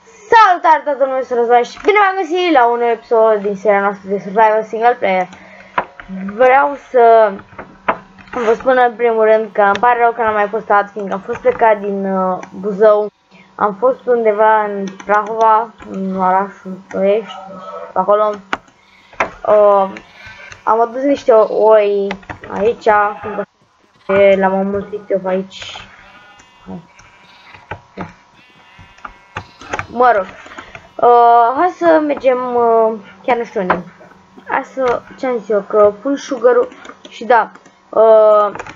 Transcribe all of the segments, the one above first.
Salutare toată lumea, sunt Răzvan și bine v-am găsit la un episod din seria noastră de Survival Single Player. Vreau să vă spun în primul rând că îmi pare rău că n-am mai postat, fiindcă am fost plecat din Buzău. Am fost undeva în Prahova, în orașul Ploiești, acolo. Am adus niște oi aici, fiindcă l-am înmulțit eu aici. Mă rog, hai să mergem, chiar nu știu unde. Hai să, ce-am zis eu, că pun sugar-ul și da,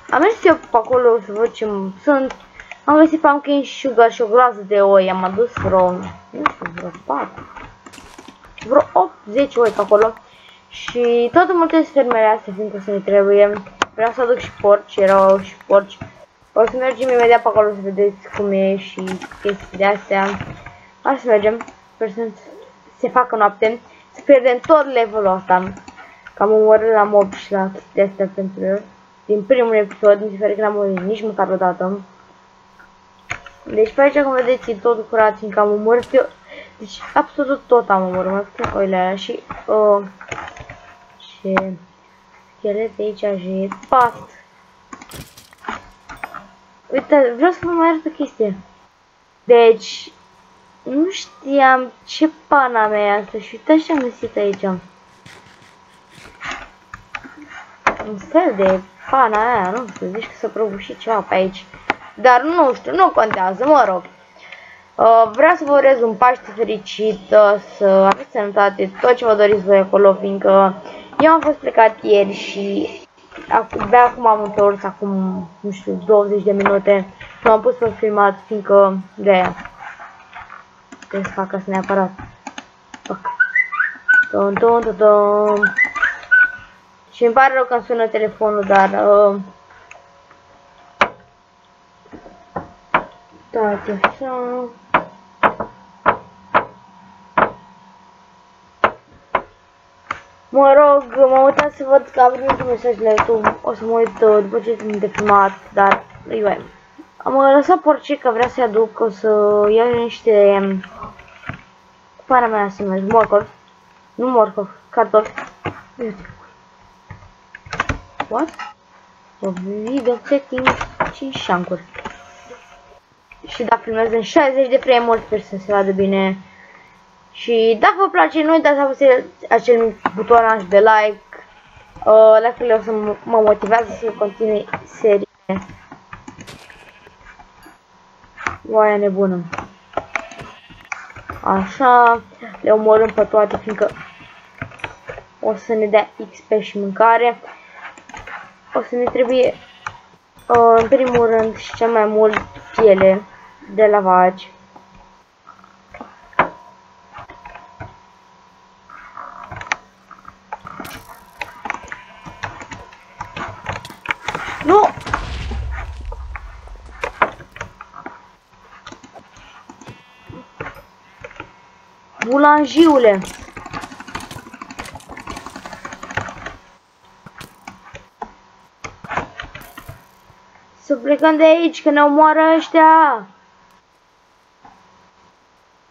am mers eu pe acolo să văd ce sunt. Am găsit pumpkin sugar și o groază de oi, am adus vreo, nu știu, vreo 4, vreo 8-10 oi pe acolo. Și tot mulțumesc fermele astea, fiindcă să ne trebuie. Vreau să aduc și porci, erau și porci. O să mergem imediat pe acolo să vedeți cum e și chestii de astea. Hai să mergem, sper să se facă noapte, să pierdem tot levelul ăsta. Că am omorât la mob și la chestii astea pentru el. Din primul episod, mi se pare că n-am omorât nici măcar o dată. Deci pe aici, cum vedeți, e tot curat, fiindcă am omorât eu. Deci absolut tot am omorât, mai puțin oile alea și... ce... schelete aici, jepat. Uite, vreau să vă mai arăt o chestie. Deci... nu știam ce pana mea e asta și uitați ce am găsit aici. Un fel de pana aia, nu știu, zici că s-a prăbușit ceva pe aici. Dar nu știu, nu contează, mă rog. Vreau să vă urez un Paște fericit, să aveți sănătate, tot ce vă doriți voi acolo, fiindcă eu am fost plecat ieri și abia acum am întors, acum, nu știu, 20 de minute. Nu am pus pe filmat, fiindcă de aia. Trebuie să fac asta neapărat. Și îmi pare rău că îmi sună telefonul, dar... Dați așa... Mă rog, m-am uitat să văd că am primit un mesaj la YouTube. O să mă uit după ce sunt de filmat, dar... am lăsat porcica, vreau să-i aduc, o să iau niște... Para mea să merg, morcov. Nu morcov, cartofi. What? O video setting 5 șancuri. Și da, filmez în 60 de frame-uri, sper să se vadă bine. Și dacă vă place, nu uitați să apăsați acel mic butonaj de like. Like-urile o să mă motivează să continui serie. Oaia nebună. Așa, le omorâm pe toate, fiindcă o să ne dea XP și mâncare. O să ne trebuie, în primul rând, și cel mai mult piele de la vaci. Nu! Bulanjiule! Să plecăm de aici, că ne omoară ăștia!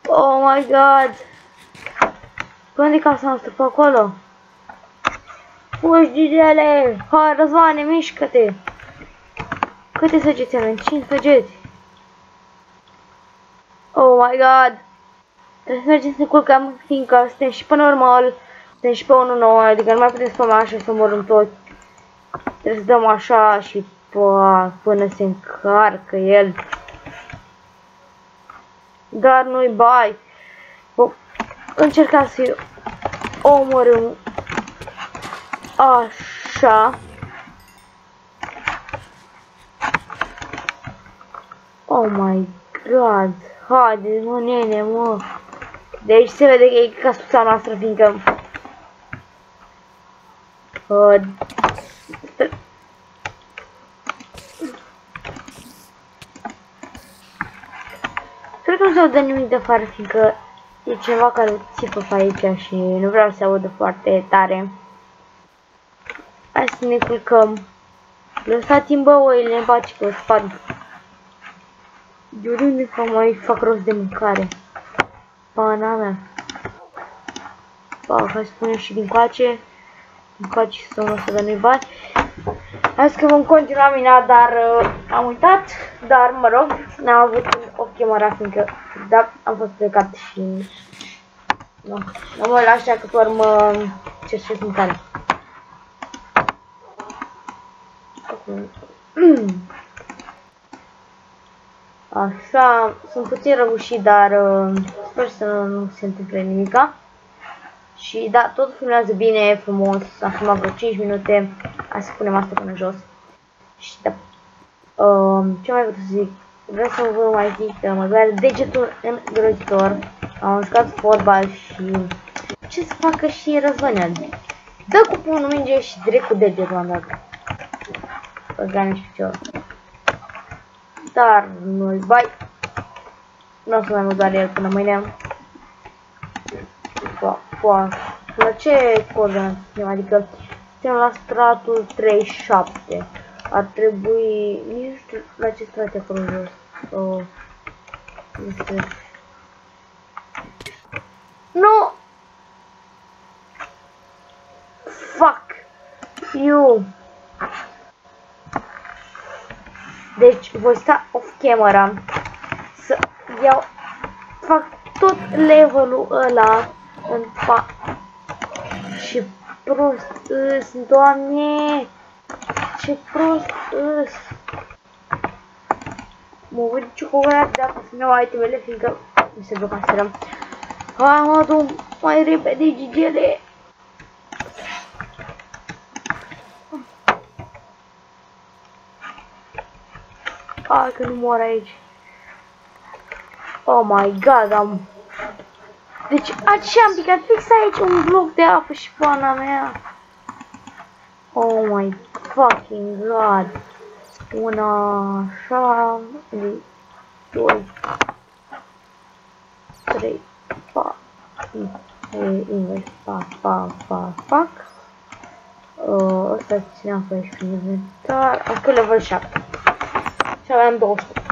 Oh my god! Unde e casa noastră? Pe acolo? Fugi, Gigele! Hai, Răzvane, mișcă-te! Câte săgeți avem? 5 săgeți! Oh my god! Trebuie să mergem să ne culcăm, fiindcă suntem și pe normal, suntem și pe 1.9, adică nu mai putem spăma așa să omorâm tot. Trebuie să dăm așa și până se încarcă el. Dar nu-i bai. Încercați să-i omorâm așa. Oh my god. Haide, mă, nene, mă. De aici se vede că e casuța noastră, fiindcă... Cred că nu se audă nimic de afară, fiindcă e ceva care țipă pe aici și nu vreau să se audă foarte tare. Hai să ne culcăm. Lăsați-mi, bă, oile în pace, că o spad. De oriunde mai fac rost de mâncare. Pana mea. Ba, hai să punem și din coace. Din coace să nu să dă nu-i bani. Hai că vom continua mina, dar am uitat. Dar, mă rog, n-am avut o chemara, fiindcă, da, am fost plecat și... Nu, nu mă las așa că doar mă cerșesc în tale. Așa, sunt puțin răgușit, dar sper să nu se întâmple nimica. Și da, tot filmează bine, frumos, am filmat vreo 5 minute, hai să punem asta până jos. Și da, ce mai vreau să zic? Vreau să vă mai zic că mă doare degetul îngrozitor. Am jucat fotbal și ce să facă și Răzvănel? Dă cu pumnul minge și direct cu degetul am dat. Băgane și picior. Dar nu-i bai. Nu o să mai mă doare el până mâine. La ce coordonate suntem? Adică suntem la stratul 37. Ar trebui... Nici nu știu la ce strat e acolo jos. Nu! Fuck! You! Deci voi sta off camera să iau... Fac tot levelul ăla în pa... Și prost îs, Doamne! Ce prost îs! Mă văd ciocolată dacă să-mi iau itemele, fiindcă mi se blocaseră. Hai mă, du mai repede, gigele! Hai că nu mor aici. Oh my god, am... Deci, așa am picat fix aici un bloc de apă și pana mea. Oh my fucking god. Una, așa, 2, 3, 4, invers, fac. Ăsta țineam pe aici prin inventar. Acum level 7. Și aveam 200.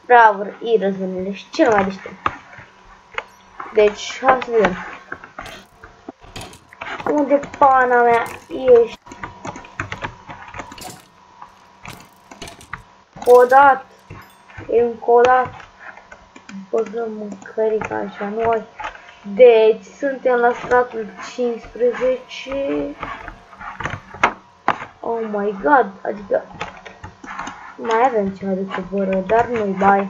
Bravo, Răzvănele și cel mai deștept. Deci, hai să vedem. Unde pana mea ești? Codat. E încodat. Băgăm mâncărica așa, noi. Deci, suntem la stratul 15. Oh my god, adică mai avem ceva de coboră, dar nu-i bai.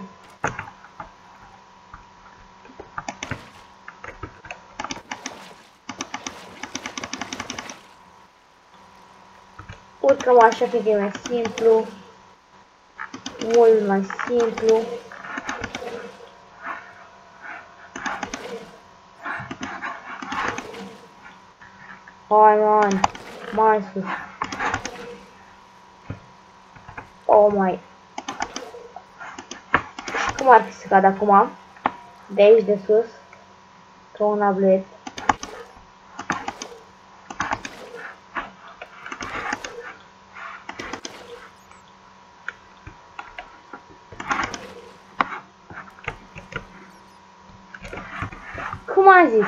Urcăm așa, fiindcă e mai simplu. Mult mai simplu. Hai, man, mai sus. Oh my. Cum ar fi să cad acum? De aici de sus. Ca un ablet. Cum am zis?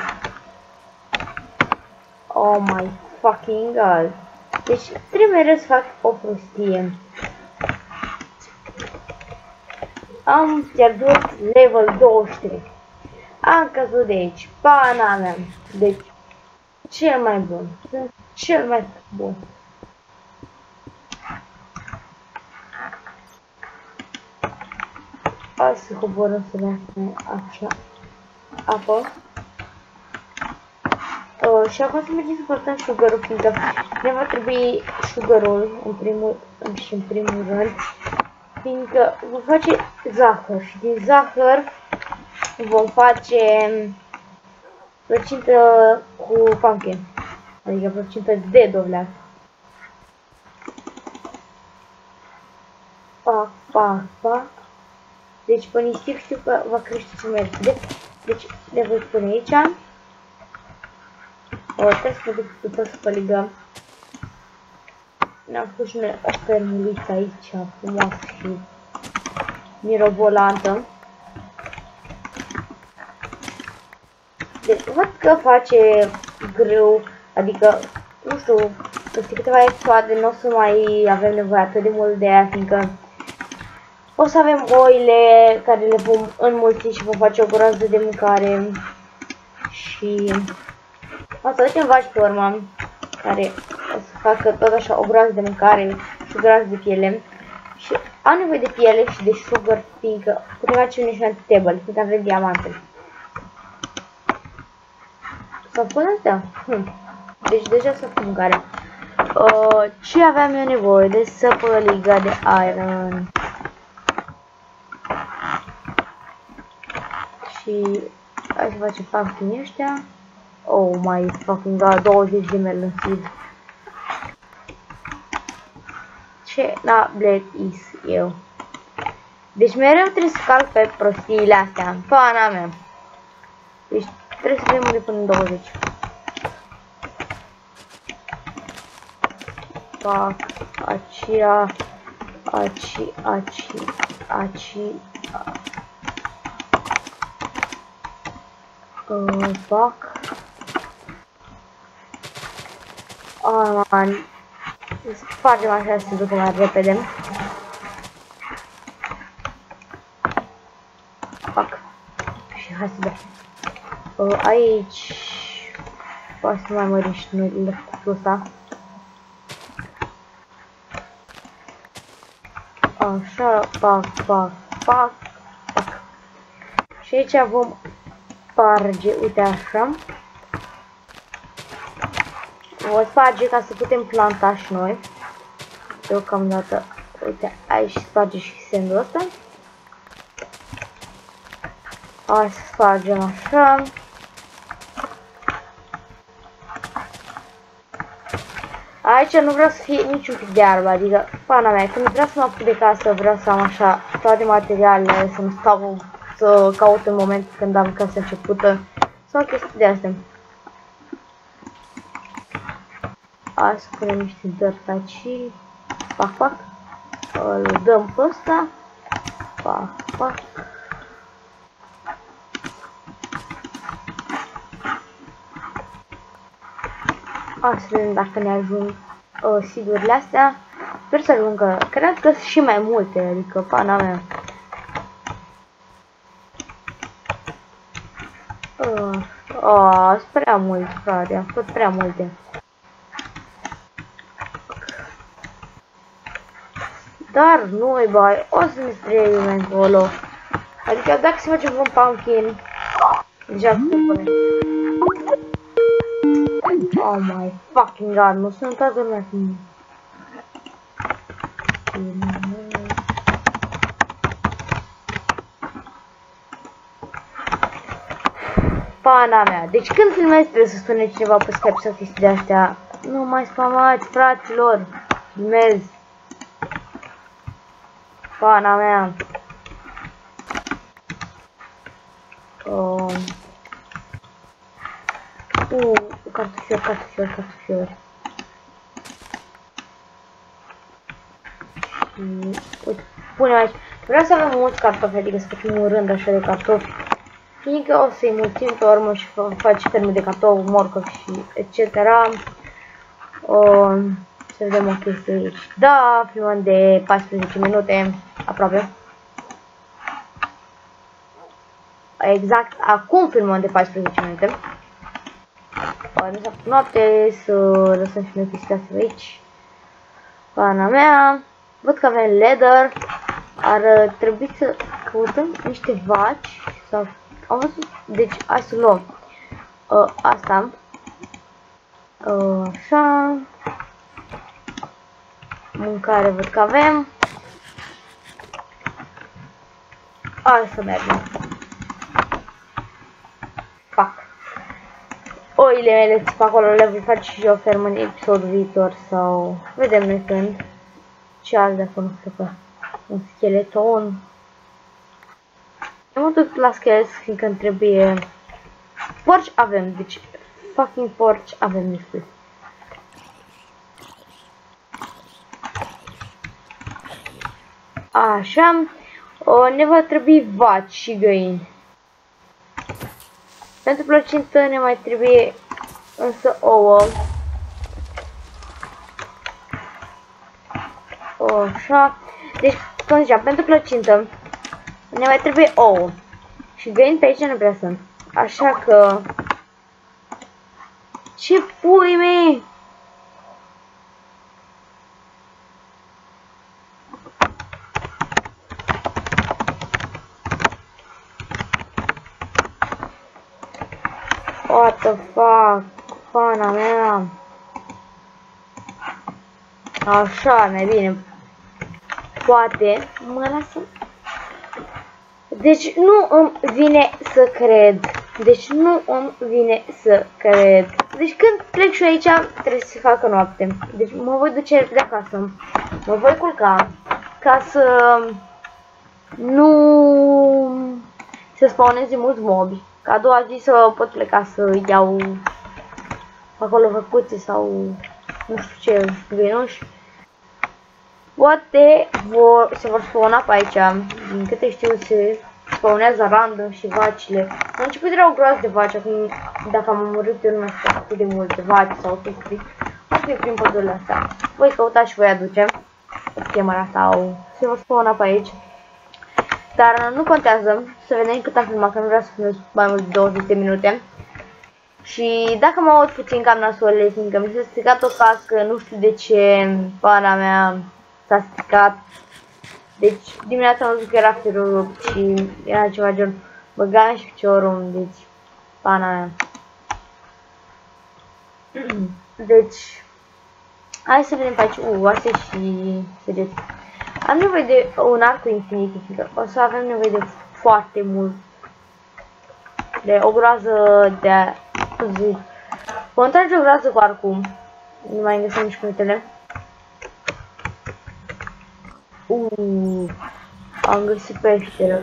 Oh my fucking god. Deci trebuie mereu să fac o prostie. Am pierdut level 23. Am căzut de aici. Pana mea. Deci, cel mai bun. Sunt cel mai bun. Hai să coborăm să ne așa. Apă. Și acum să mergem să portăm sugar-ul, fiindcă ne va trebui sugar-ul în primul rând, fiindcă vom face zahăr și din zahăr vom face plăcintă cu pumpkin, adică plăcintă de dovleac. Pac. Deci pe nisip știu că va crește cel mai repede. Deci le voi pune aici. Trebuie să mă duc după să păligăm. Ne-am făcut și noi o fermuliță aici, frumoasă și mirobolantă. Deci văd că face grâu, adică, nu știu, peste câteva episoade nu o să mai avem nevoie atât de mult de ea, fiindcă o să avem oile care le vom înmulți și vom face o groază de mâncare. Și o să ducem vaci pe urmă, care o să facă tot așa o groază de mâncare și o groază de piele. Și am nevoie de piele și de sugar, fiindcă putem face un eșant table, fiindcă avem diamante. S-a făcut astea? Deci deja s-a făcut mâncare. Ce aveam eu nevoie? De săpăliga de iron. Și hai să facem pumpkin ăștia. Oh my fucking god, 20 de melon seed. Ce nablet is eu. Deci mereu trebuie să calc pe prostiile astea. Pana mea. Deci trebuie să fim până în 20. Fac aceea. Fac. Oh man. Facem așa să se ducă mai repede. Fac. Și hai să dăm. Aici poate să mai mărim și noi cu ăsta. Așa, fac. Și aici vom sparge, uite așa. O sparge ca să putem planta și noi. Deocamdată, uite, aici sparge și sandul ăsta. Hai să spargem așa. Aici nu vreau să fie niciun pic de arbă, adică, pana mea, când vreau să mă apuc de casă, vreau să am așa toate materialele, să nu stau să caut în momentul când am casa începută sau chestii de astea. Hai să punem niște dirt aici. Pac. Îl dăm pe ăsta. Pac. Hai să vedem dacă ne ajung seed-urile astea. Sper să ajungă, cred că sunt și mai multe, adică pana mea. Sunt prea mult, frate, am făcut prea multe. Dar noi, bai, o să ne străim încolo. Adică dacă se facem un pumpkin, deja putem pune. Oh my fucking god, nu sunt toată lumea cu mine. Pana mea, deci când filmez trebuie să spune cineva pe Skype sau chestii de astea. Nu mai spamați, fraților, filmez. Pana mea. Cartofiori. Uite, punem aici. Vreau să avem mulți cartofi, adică să facem un rând așa de cartofi. Fiindcă o să-i mulțim pe urmă și faci ferme de cartofi, morcovi și etc. Să vedem o chestie aici. Da, filmăm de 14 minute, aproape. Exact, acum filmăm de 14 minute. Nu s-a făcut noapte, să lăsăm și noi chestia asta aici. Pana mea. Văd că avem leather. Ar trebui să căutăm niște vaci. Sau... Am văzut, deci hai să luăm asta. Așa. Mâncare văd că avem. Hai să mergem. Fac. Oile mele pe acolo le voi face și eu fermă în episodul viitor sau vedem noi când. Ce alt de acolo nu știu, un scheleton. Am tot la schelet, fiindcă îmi trebuie. Porci avem, deci fucking porci avem destul. Așa, ne va trebui vaci și găini. Pentru plăcintă ne mai trebuie însă ouă. Așa. Deci, cum ziceam, pentru plăcintă ne mai trebuie ouă. Și găini pe aici nu prea sunt. Așa că... Ce pui mei? What the fuck? Pana mea. Așa, mai bine. Poate mă lasă. Deci nu îmi vine să cred. Deci nu îmi vine să cred. Deci când plec și aici trebuie să se facă noapte. Deci mă voi duce de acasă. Mă voi culca ca să nu se spawneze mulți mobi. Ca a doua zi să pot pleca să iau acolo făcuțe sau nu știu ce găinuși. Poate se vor spawna pe aici. Din câte știu se spawnează random și vacile. La început erau groase de vaci, acum dacă am omorât eu nu mai știu atât de multe vaci sau tucri. O să fie prin pădurile astea. Voi căuta și voi aduce chemarea sau se vor spawna pe aici. Dar nu contează, să vedem cât am filmat, că nu vreau să filmez mai mult de 20 de minute. Și dacă mă aud puțin cam nasoale, fiindcă mi s-a stricat o cască, nu știu de ce, pana mea s-a stricat. Deci dimineața am văzut că era firul rupt și era ceva gen băga și piciorul, deci pana mea. Deci, hai să vedem pe aici, oase și săgeți. Am nevoie de un arc cu infinit, fiindcă o să avem nevoie de foarte mult. De o groază de... cum zic? Vom trage o groază cu arcul. Nu mai găsim nici cuvintele. Am găsit peșteră.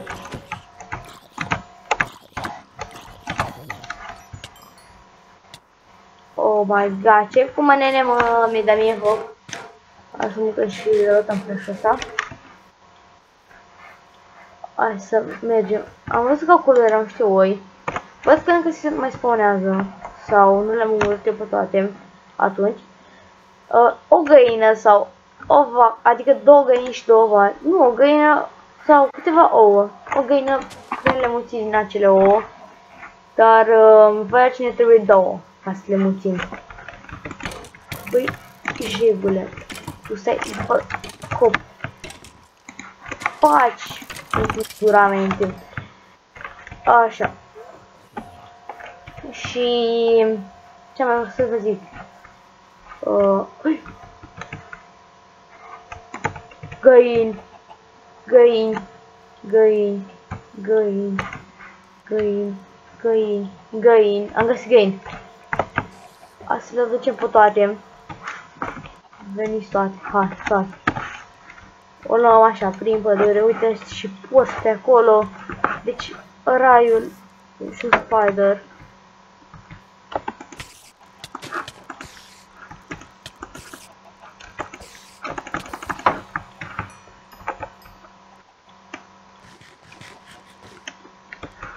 Oh my god, ce cu mănene mi-e da mie foc. Așa că și rotăm fresh ăsta. Hai să mergem. Am văzut că acolo erau niște oi. Văd că încă se mai spawnează. Sau nu le-am omorât pe toate atunci. O găină sau o vacă, adică două găini și două vaci. Nu, o găină sau câteva ouă. O găină putem le mulți din acele ouă. Dar vaci ne trebuie două ca să le mulțim. Băi, jegule, tu stai după cop. Faci duramente. Așa. Și ce am mai vrut să vă zic? Găini, găini, găini, găini, găini, găini, găini. Am găsit găini. Asta le ducem pe toate. Veniți toate, hai, toate. O luăm așa, prin pădure, uite și porci pe acolo. Deci, raiul și un spider.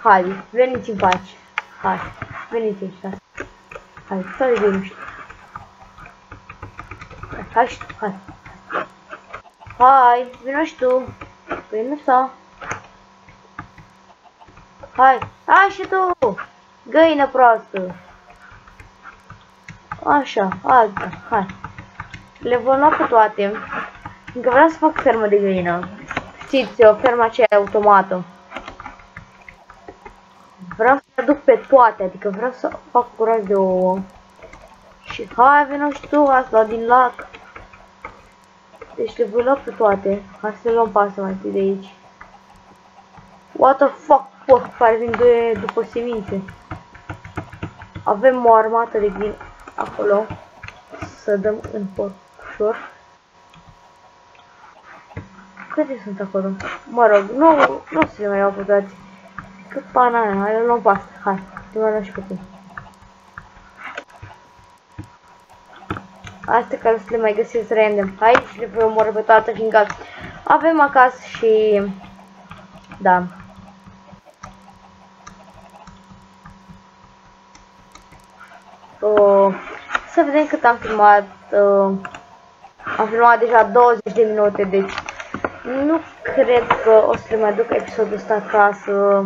Hai, veniți în pace. Hai, veniți aici. Hai, stai de nu știu. Hai și tu, hai. Hai, vino și tu. Păi nu stau. Hai, hai și tu. Găină proastă. Așa, alta, hai. Le vom lua pe toate. Încă vreau să fac fermă de găină. Știți, o fermă aceea automată. Vreau să le aduc pe toate, adică vreau să fac curaj de ouă. Și hai, vino și tu, asta din lac. Deci le voi lua pe toate. Hai să le luăm pe asta mai întâi de aici. What the fuck, porc, care vin după semințe. Avem o armată de ghin acolo. Să dăm în porcușor. Câte sunt acolo? Mă rog, nu să le mai iau pe toate. Că pana aia, hai, le luăm pe asta. Hai, le mai luăm și pe tine. Astea care să le mai găsesc random. Aici le voi omorâ pe toate, fiindcă avem acasă și... Da. Să vedem cât am filmat. Am filmat deja 20 de minute, deci nu cred că o să le mai duc episodul ăsta acasă.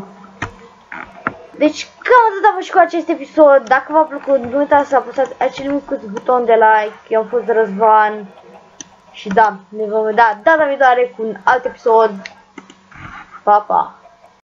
Deci cam atât a fost și cu acest episod. Dacă v-a plăcut, nu uitați să apăsați acel micuț buton de like. Eu am fost Răzvan. Și da, ne vom vedea data viitoare cu un alt episod. Pa, pa!